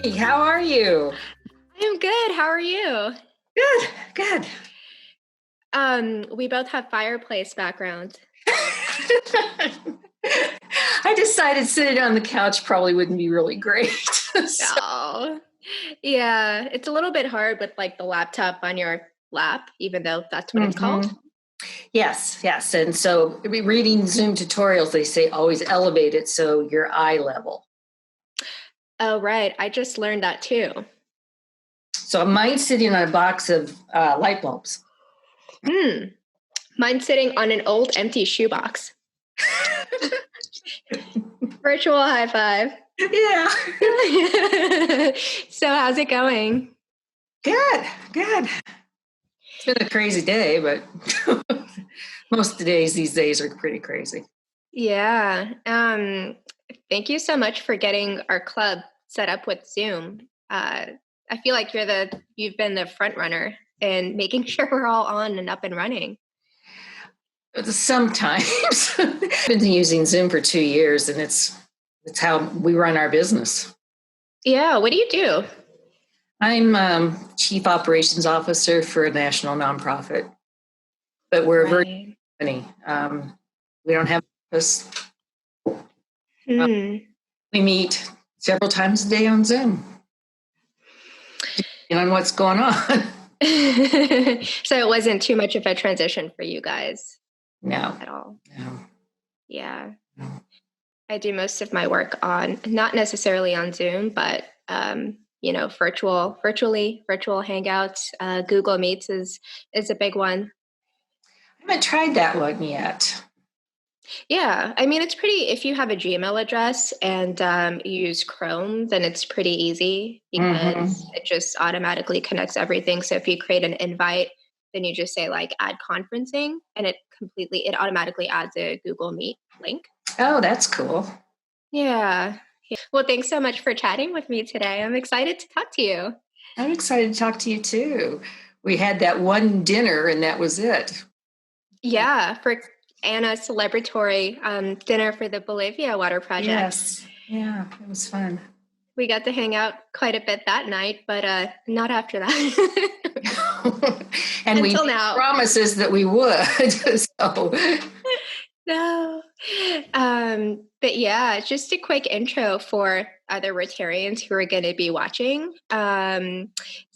Hey, how are you? I'm good. How are you? Good, good. We both have fireplace background. I decided sitting on the couch probably wouldn't be really great. So, Oh, yeah. It's a little bit hard with like the laptop on your lap, even though that's what it's called. yes, yes. And so reading Zoom tutorials, they say always elevate it so your eye level. Oh, right. I just learned that too. So mine's sitting on a box of light bulbs. Mine's sitting on an old empty shoebox. Virtual high five. Yeah. So how's it going? Good, good. It's been a crazy day, but most of the days these days are pretty crazy. Yeah. Thank you so much for getting our club set up with Zoom. I feel like you've been the front runner in making sure we're all on and up and running. Sometimes. I've been using Zoom for 2 years, and it's how we run our business. Yeah. What do you do? I'm Chief Operations Officer for a national nonprofit, but we're a virtual company. We don't have an office. We meet several times a day on Zoom, depending on what's going on. So it wasn't too much of a transition for you guys? No. At all? No. Yeah. No. I do most of my work not necessarily on Zoom, but virtual hangouts. Google Meets is a big one. I haven't tried that one yet. Yeah, I mean, it's pretty, if you have a Gmail address and you use Chrome, then it's pretty easy because it just automatically connects everything. So if you create an invite, then you just say like add conferencing and it automatically adds a Google Meet link. Oh, that's cool. Yeah. Well, thanks so much for chatting with me today. I'm excited to talk to you. I'm excited to talk to you too. We had that one dinner and that was it. Yeah, for Anna's celebratory dinner for the Bolivia Water Project. Yes. Yeah, it was fun. We got to hang out quite a bit that night, but not after that. And Until we now. Promises that we would. So. No. But yeah, just a quick intro for other Rotarians who are going to be watching.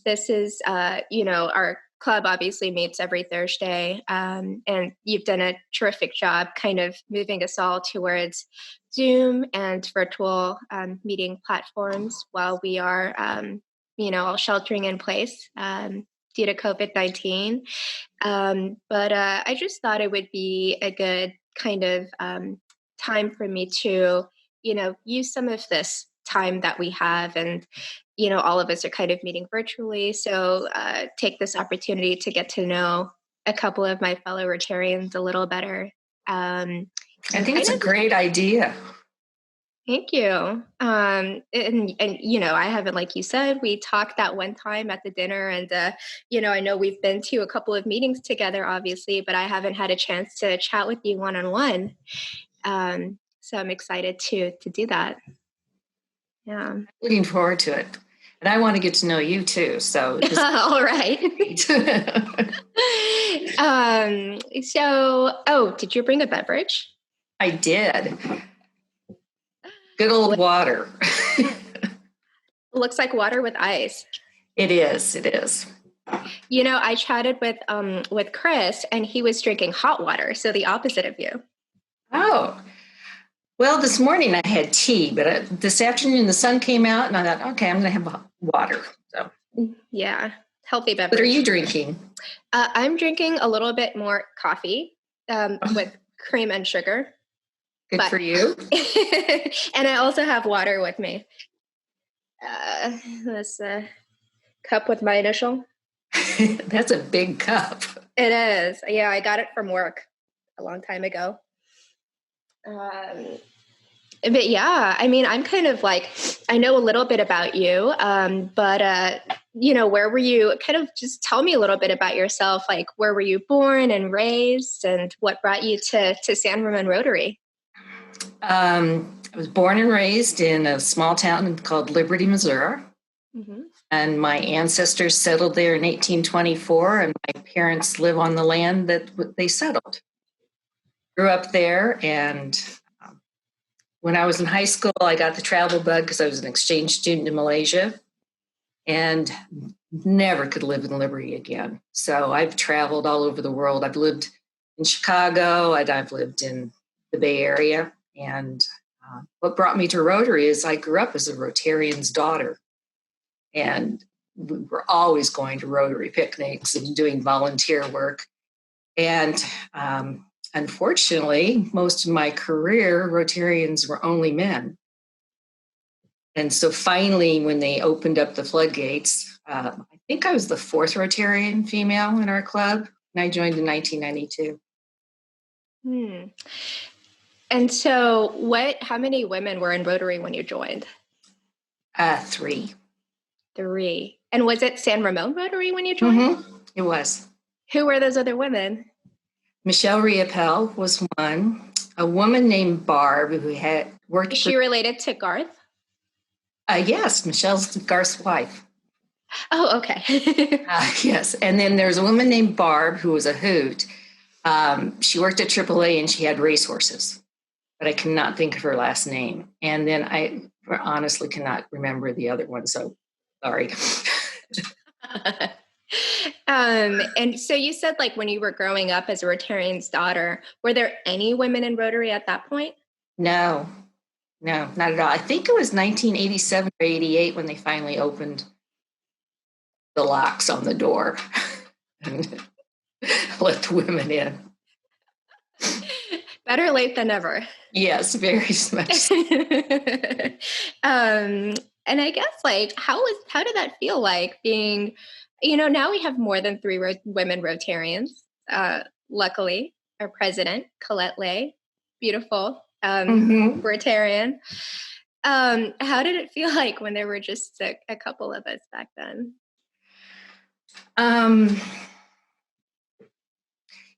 This is, our club obviously meets every Thursday, and you've done a terrific job kind of moving us all towards Zoom and virtual meeting platforms while we are, all sheltering in place due to COVID-19. But I just thought it would be a good kind of time for me to, use some of this time that we have and all of us are kind of meeting virtually. So take this opportunity to get to know a couple of my fellow Rotarians a little better. I think it's a great idea. Thank you. And I haven't, like you said, we talked that one time at the dinner and, I know we've been to a couple of meetings together, obviously, but I haven't had a chance to chat with you one-on-one. So I'm excited to do that. Yeah. Looking forward to it. And I want to get to know you too. So all right. Did you bring a beverage? I did. Good old water. Looks like water with ice. It is. It is. I chatted with Chris and he was drinking hot water. So the opposite of you. Oh, well, this morning I had tea, but this afternoon the sun came out and I thought, okay, I'm going to have water. So yeah, healthy beverage. What are you drinking? I'm drinking a little bit more coffee with cream and sugar. Good for you. And I also have water with me. This cup with my initial. That's a big cup. It is. Yeah, I got it from work a long time ago. But yeah, I mean, I'm kind of like, I know a little bit about you, but where were you? Kind of just tell me a little bit about yourself. Like, where were you born and raised and what brought you to San Ramon Rotary? I was born and raised in a small town called Liberty, Missouri. Mm-hmm. And my ancestors settled there in 1824, and my parents live on the land that they settled. Grew up there, and when I was in high school, I got the travel bug because I was an exchange student in Malaysia and never could live in Liberty again. So I've traveled all over the world. I've lived in Chicago, and I've lived in the Bay Area. And what brought me to Rotary is I grew up as a Rotarian's daughter. And we were always going to Rotary picnics and doing volunteer work. And unfortunately, most of my career, Rotarians were only men. And so finally, when they opened up the floodgates, I think I was the fourth Rotarian female in our club, and I joined in 1992. And so how many women were in Rotary when you joined? 3. 3. And was it San Ramon Rotary when you joined? Mm-hmm. It was. Who were those other women? Michelle Riopel was one. A woman named Barb who had worked. Is she related to Garth? Yes, Michelle's Garth's wife. Oh, okay. Yes. And then there's a woman named Barb who was a hoot. She worked at AAA and she had racehorses, but I cannot think of her last name. And then I honestly cannot remember the other one. So sorry. And so you said, like, when you were growing up as a Rotarian's daughter, were there any women in Rotary at that point? No, not at all. I think it was 1987 or 88 when they finally opened the locks on the door and let the women in. Better late than never. Yes, very much. And I guess, like, how did that feel like being, now we have more than 3 women Rotarians. Luckily, our president, Colette Lay, beautiful Rotarian. How did it feel like when there were just a couple of us back then?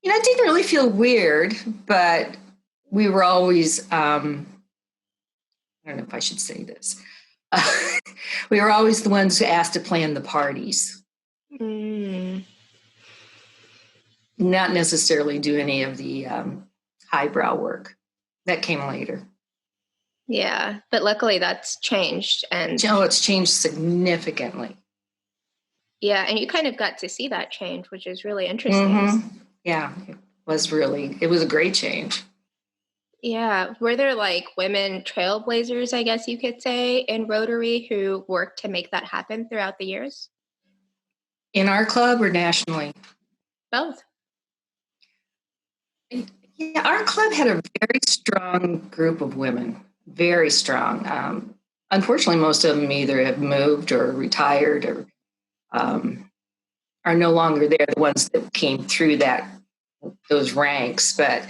It didn't really feel weird, but we were always, I don't know if I should say this. We were always the ones who asked to plan the parties. Not necessarily do any of the highbrow work. That came later. Yeah, but luckily that's changed. And it's changed significantly. Yeah, and you kind of got to see that change, which is really interesting. Mm-hmm. Yeah, it was a great change. Yeah. Were there like women trailblazers, I guess you could say, in Rotary who worked to make that happen throughout the years? In our club or nationally? Both. Yeah, our club had a very strong group of women, very strong. Unfortunately, most of them either have moved or retired or are no longer there, the ones that came through those ranks. But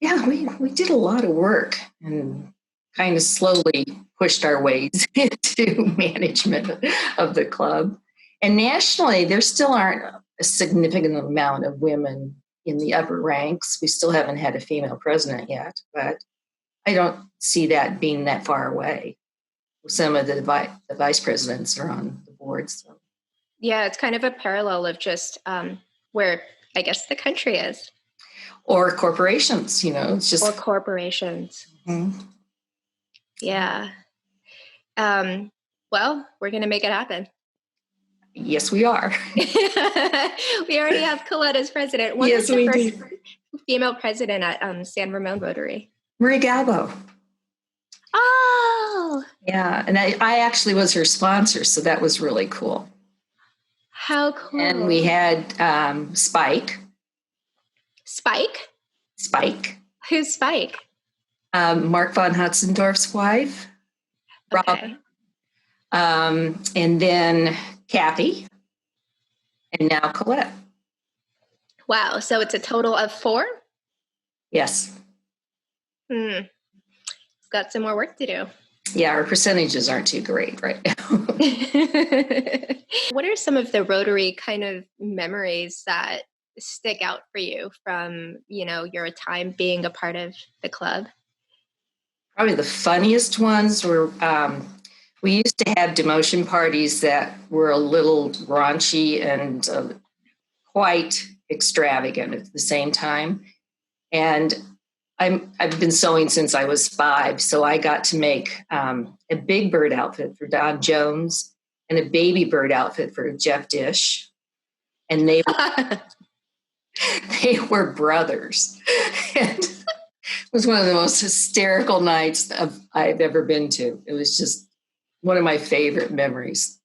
yeah, we did a lot of work and kind of slowly pushed our ways into management of the club. And nationally, there still aren't a significant amount of women in the upper ranks. We still haven't had a female president yet, but I don't see that being that far away. Some of the vice presidents are on the board. So. Yeah, it's kind of a parallel of just where I guess the country is. Or corporations, it's just. Or corporations. Mm-hmm. Yeah. Well, we're going to make it happen. Yes, we are. We already have Colette as president. When was the first female president at San Ramon Rotary? Marie Galbo. Oh! Yeah, and I actually was her sponsor, so that was really cool. How cool. And we had Spike. Spike? Spike. Who's Spike? Mark von Hutzendorf's wife. Okay. Rob. And then Kathy. And now Colette. Wow, so it's a total of 4? Yes. It's got some more work to do. Yeah, our percentages aren't too great right now. What are some of the Rotary kind of memories that stick out for you from, your time being a part of the club? Probably the funniest ones were We used to have demotion parties that were a little raunchy and quite extravagant at the same time. And I've been sewing since I was 5, so I got to make a big bird outfit for Don Jones and a baby bird outfit for Jeff Dish, and they were brothers. And it was one of the most hysterical nights I've ever been to. It was just one of my favorite memories.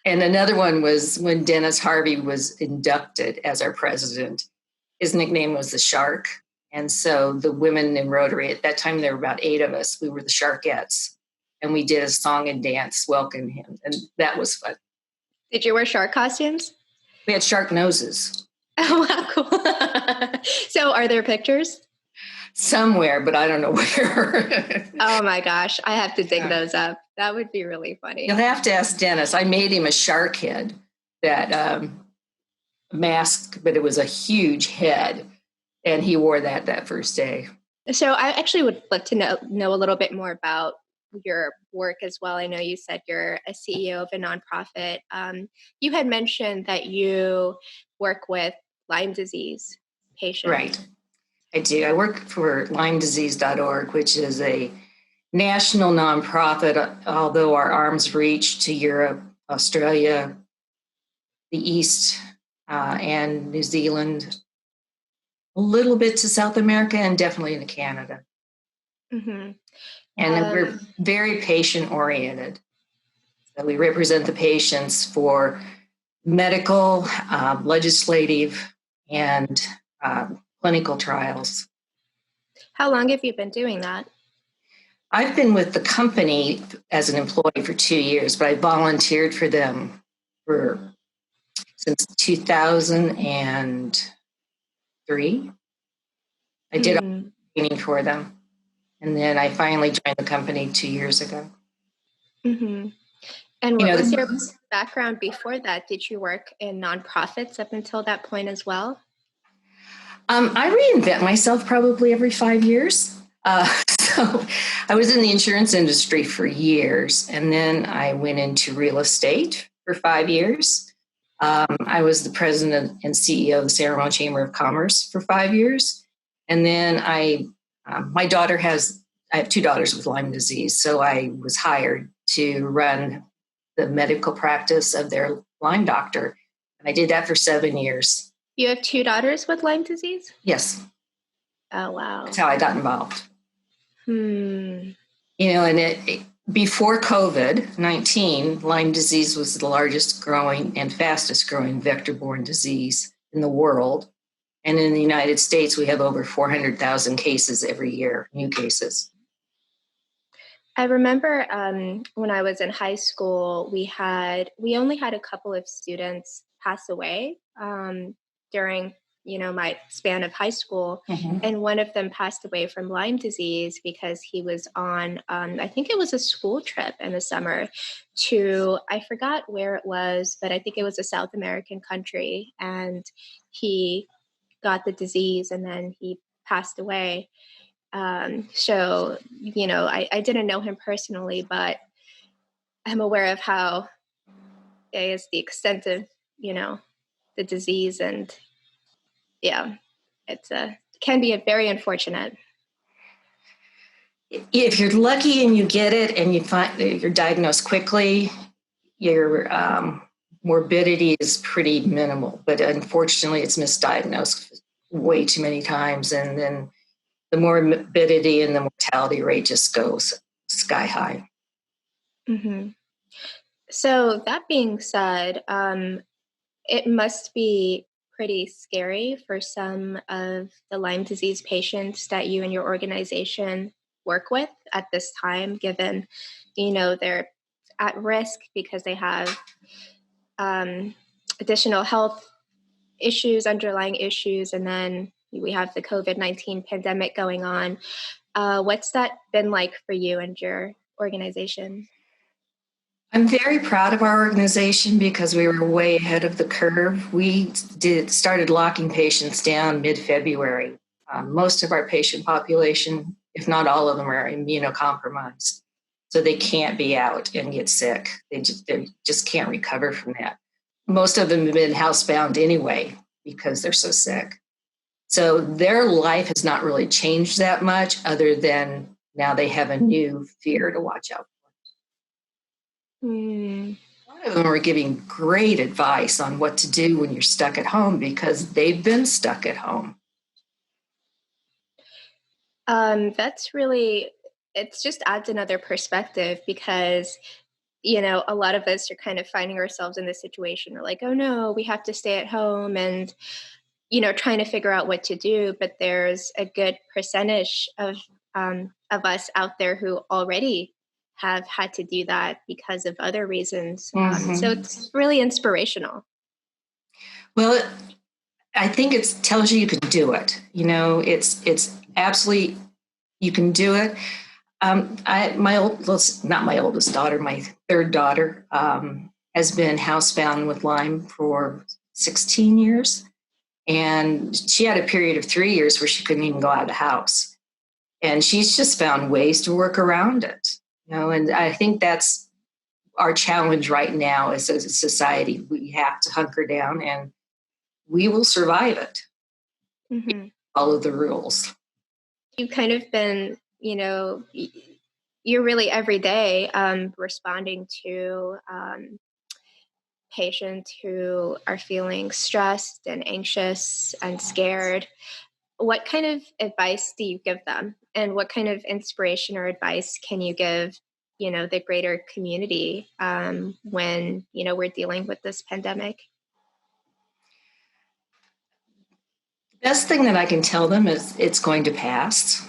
And another one was when Dennis Harvey was inducted as our president. His nickname was the Shark. And so the women in Rotary, at that time, there were about 8 of us. We were the Sharkettes. And we did a song and dance welcoming him. And that was fun. Did you wear shark costumes? We had shark noses. Oh, wow, cool. So are there pictures? Somewhere, but I don't know where. Oh my gosh, I have to dig those up. That would be really funny. You'll have to ask Dennis. I made him a shark head, that mask, but it was a huge head. And he wore that first day. So I actually would love to know a little bit more about your work as well. I know you said you're a CEO of a nonprofit. You had mentioned that you work with Lyme disease patients. Right. I do. I work for LymeDisease.org, which is a national nonprofit, although our arms reach to Europe, Australia, the East, and New Zealand, a little bit to South America, and definitely to Canada. Mm-hmm. And we're very patient-oriented. So we represent the patients for medical, legislative, and clinical trials. How long have you been doing that? I've been with the company as an employee for 2 years, but I volunteered for them since 2003. I did training for them, and then I finally joined the company 2 years ago. Mm-hmm. And what was your background before that? Did you work in nonprofits up until that point as well? I reinvent myself probably every 5 years. So I was in the insurance industry for years, and then I went into real estate for 5 years. I was the president and CEO of the San Ramon Chamber of Commerce for 5 years. And then I have 2 daughters with Lyme disease, so I was hired to run the medical practice of their Lyme doctor. And I did that for 7 years. You have 2 daughters with Lyme disease? Yes. Oh, wow. That's how I got involved. Hmm. And before COVID-19, Lyme disease was the largest growing and fastest growing vector-borne disease in the world. And in the United States, we have over 400,000 cases every year, new cases. I remember when I was in high school, we only had a couple of students pass away during my span of high school. Mm-hmm. And one of them passed away from Lyme disease because he was on, I think it was a school trip in the summer to, I forgot where it was, but I think it was a South American country. And he got the disease and then he passed away. So, I didn't know him personally, but I'm aware of how, I guess, the extent of, the disease, and yeah, it's can be very unfortunate. If you're lucky and you get it and you're diagnosed quickly, your morbidity is pretty minimal, but unfortunately it's misdiagnosed way too many times. And then the morbidity and the mortality rate just goes sky high. Mm-hmm. So that being said, it must be pretty scary for some of the Lyme disease patients that you and your organization work with at this time, given, they're at risk because they have additional health issues, underlying issues, and then we have the COVID-19 pandemic going on. What's that been like for you and your organization? I'm very proud of our organization because we were way ahead of the curve. We started locking patients down mid-February. Most of our patient population, if not all of them, are immunocompromised. So they can't be out and get sick. They just can't recover from that. Most of them have been housebound anyway because they're so sick. So their life has not really changed that much, other than now they have a new fear to watch out for. A lot of them are giving great advice on what to do when you're stuck at home because they've been stuck at home. That's really, it just adds another perspective because, you know, a lot of us are kind of finding ourselves in this situation. We're like, oh no, we have to stay at home and, you know, trying to figure out what to do. But there's a good percentage of us out there who already have had to do that because of other reasons. So it's really inspirational. Well, I think it tells you can do it. You know, it's absolutely, you can do it. Not my oldest daughter, my third daughter, has been housebound with Lyme for 16 years. And she had a period of 3 years where she couldn't even go out of the house. And she's just found ways to work around it. You know, and I think that's our challenge right now as a society. We have to hunker down and we will survive it. Follow the rules. You've kind of been, you know, you're really every day responding to patients who are feeling stressed and anxious and scared. What kind of advice do you give them? And what kind of inspiration or advice can you give, you know, the greater community when, you know, we're dealing with this pandemic? The best thing that I can tell them is it's going to pass.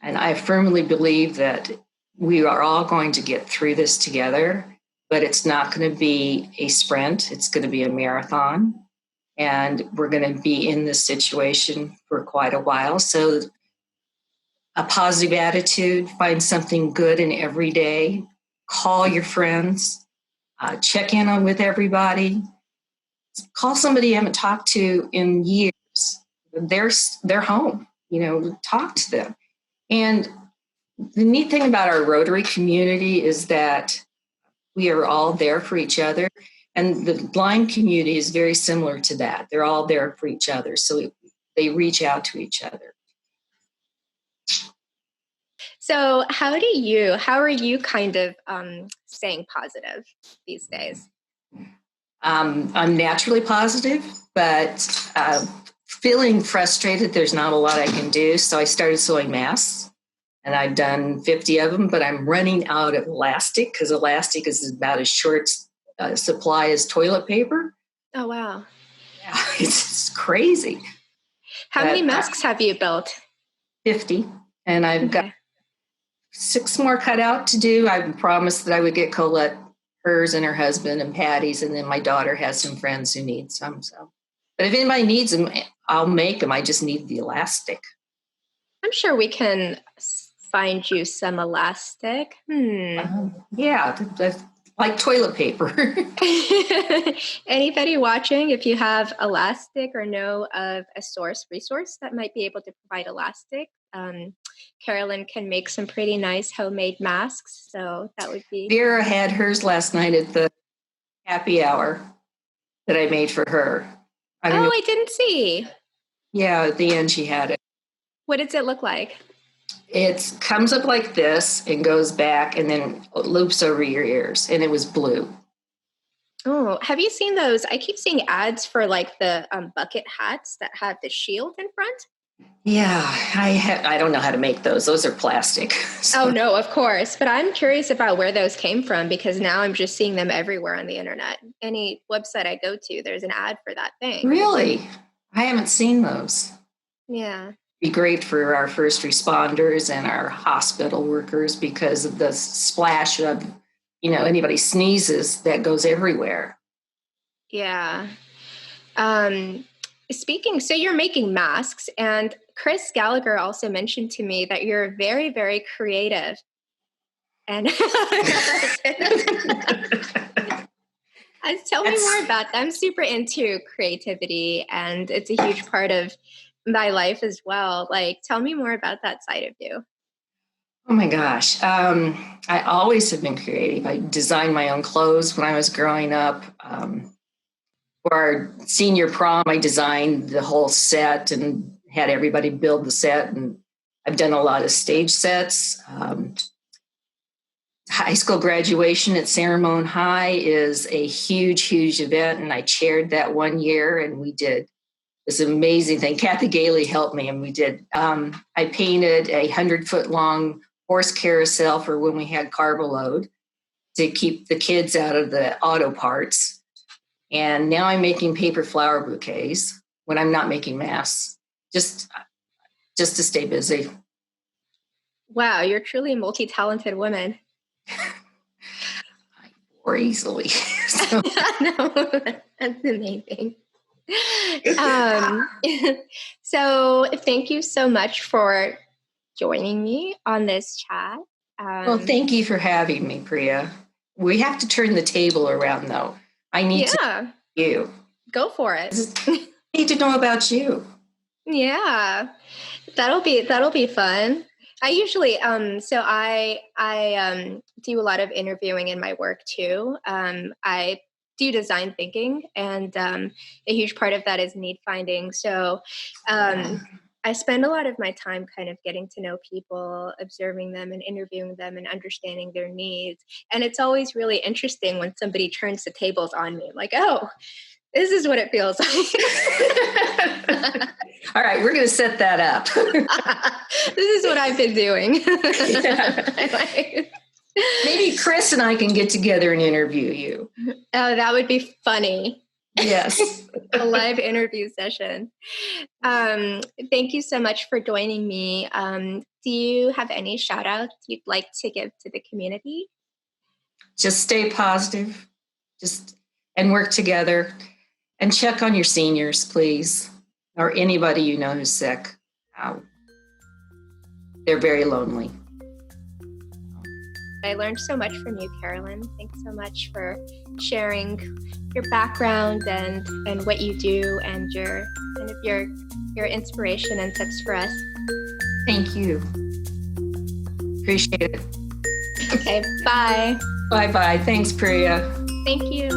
And I firmly believe that we are all going to get through this together, but it's not going to be a sprint. It's going to be a marathon. And we're going to be in this situation for quite a while. So a positive attitude, find something good in every day, call your friends, check in on with everybody, call somebody you haven't talked to in years. They're home, you know, talk to them. And the neat thing about our Rotary community is that we are all there for each other. And the blind community is very similar to that. They're all there for each other. So they reach out to each other. So how are you kind of staying positive these days? I'm naturally positive, but feeling frustrated, there's not a lot I can do. So I started sewing masks. And I've done 50 of them, but I'm running out of elastic because elastic is about as short supply as toilet paper. Oh, wow. Yeah, it's crazy. How many masks have you built? 50. And I've got 6 more cut out to do. I promised that I would get Colette hers and her husband and Patty's. And then my daughter has some friends who need some. So, but if anybody needs them, I'll make them. I just need the elastic. I'm sure we can find you some elastic. Yeah, like toilet paper. Anybody watching, if you have elastic or know of a resource that might be able to provide elastic, Carolyn can make some pretty nice homemade masks. So that would be. Vera had hers last night at the happy hour that I made for her. I didn't see. Yeah, at the end she had it. What does it look like? It comes up like this and goes back and then loops over your ears, and it was blue. Oh, have you seen those? I keep seeing ads for like the bucket hats that have the shield in front. Yeah, I don't know how to make those. Those are plastic. So. Oh, no, of course. But I'm curious about where those came from because now I'm just seeing them everywhere on the internet. Any website I go to, there's an ad for that thing. Really? I haven't seen those. Yeah. Be great for our first responders and our hospital workers because of the splash of, you know, anybody sneezes, that goes everywhere. Yeah. So you're making masks, and Chris Gallagher also mentioned to me that you're very, very creative. And tell me more about that. I'm super into creativity, and it's a huge part of my life as well. Like, tell me more about that side of you. Oh my gosh. I always have been creative. I designed my own clothes when I was growing up. For our senior prom, I designed the whole set and had everybody build the set. And I've done a lot of stage sets. High school graduation at Ramon High is a huge, huge event. And I chaired that one year, and we did this amazing thing. Kathy Gailey helped me, and we did. I painted a 100-foot long horse carousel for when we had carbo load to keep the kids out of the auto parts. And now I'm making paper flower bouquets when I'm not making masks, just to stay busy. Wow, you're truly a multi-talented woman. I bore easily. So. No, that's the main thing. So thank you so much for joining me on this chat. Well, thank you for having me, Priya. We have to turn the table around, though. I need to know you. Go for it. I need to know about you. Yeah, that'll be fun. I usually so I do a lot of interviewing in my work too. I do design thinking, and a huge part of that is need finding. So I spend a lot of my time kind of getting to know people, observing them and interviewing them and understanding their needs. And it's always really interesting when somebody turns the tables on me. I'm like, oh, this is what it feels like. All right, we're going to set that up. This is what I've been doing. Maybe Chris and I can get together and interview you. Oh, that would be funny. Yes. A live interview session. Thank you so much for joining me. Do you have any shout outs you'd like to give to the community? Just stay positive, and work together, and check on your seniors, please, or anybody you know who's sick. They're very lonely. I learned so much from you, Carolyn. Thanks so much for sharing your background and what you do and your inspiration and tips for us. Thank you. Appreciate it. Okay, bye. Bye-bye. Thanks, Priya. Thank you.